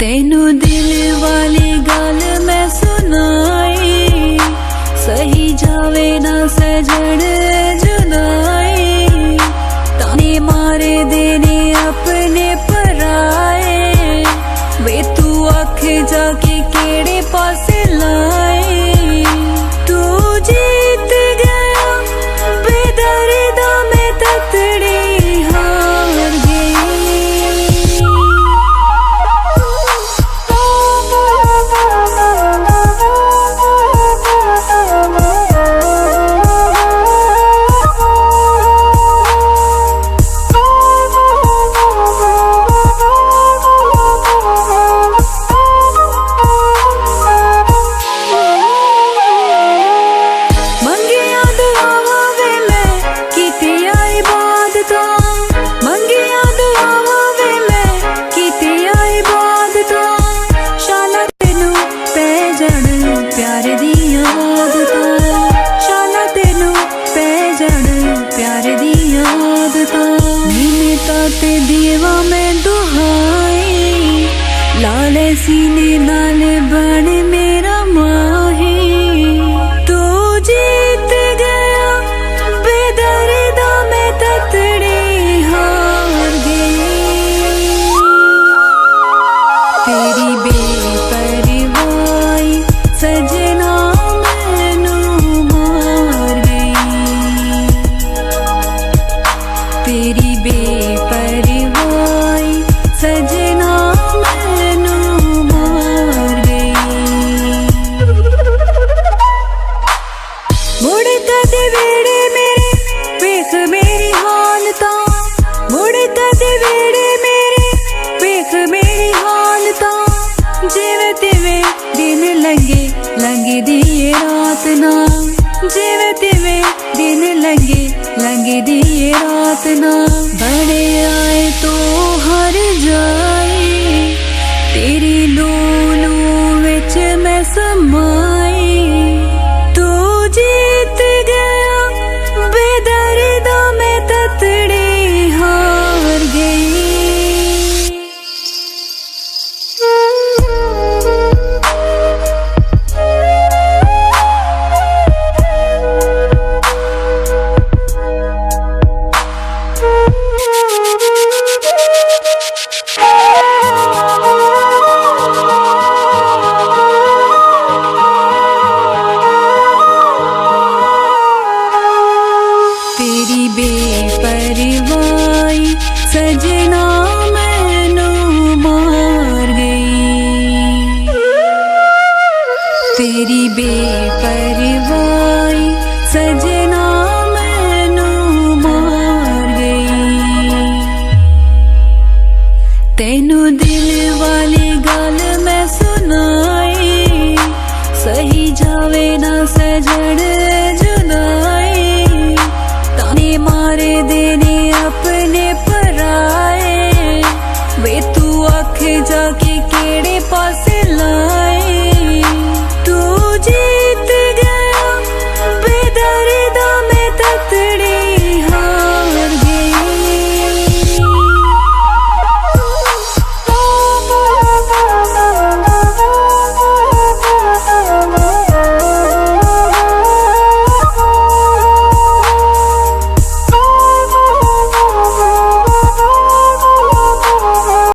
ਤੈਨੂੰ ਦਿਲ ਵਾਲੀ ਗੱਲ ਮੈਂ ਸੁਣਾਈ, ਸਹੀ ਜਾਵੇ ਨਾ ਸਜਣ ਜੁਦਾਈ, ਤਾਨੇ ਮਾਰੇ ਦੇ ਨੇ ਆਪਣੇ ਪਰਾਏ, ਵੇ ਤੂੰ ਅੱਖ ਜਾ ਕੇ ਕਿਹੜੇ ਪਾਸੇ ਲਾਏ, ਤੂੰ ਜੀਤ ਗਿਆ ਬੇਦਰਦਾ ਮੈਂ ਤਤੜੀ ਹਾਰ ਗਈ। ਤੇ ਦੇਵਾ ਮੈਂ ਦੁਹਾਈ, ਲਾਲੇ ਸੀਨੇ ਨਾਲ ਬਣ ਮੇਰਾ ਮਾਹੀ, ਤੂੰ ਜੀਤ ਗਿਆ ਬੇਦਰਦਾ ਮੈਂ ਤਤੜੀ ਹਾਰ ਗਈ। ਤੇਰੀ ਬੇਪਰਵਾਹੀ ਸਜਣਾ ਮੈਨੂੰ ਮਾਰ ਗਈ, ਤੇਰੀ ਬੇਪਰਵਾਹੀ ਸਜਣਾ ਮੈਨੂੰ ਮਾਰ ਗਈ। ਮੁੜ ਕਦੇ ਵੇੜੇ ਮੇਰੇ ਵੇਖ ਮੇਰੀ ਹਾਲਤਾਂ, ਮੁੜ ਕਦੇ ਵੇੜੇ ਮੇਰੇ ਵੇਖ ਮੇਰੀ ਹਾਲਤਾਂ, ਜਿਵੇਂ ਤਿਵੇਂ ਦਿਨ ਲੰਘਦੀ ਏ ਰਾਤ ਨਾ, ਜਿਵੇਂ ਤਿਵੇਂ ਦਿਨ ਲੰਘਦੀ ਏ ਰਾਤ ਨਾ, ਬੜੇ ਆਏ ਤੋ ਹਰ ਜਾਏ ਤੇਰੀ ਲੋ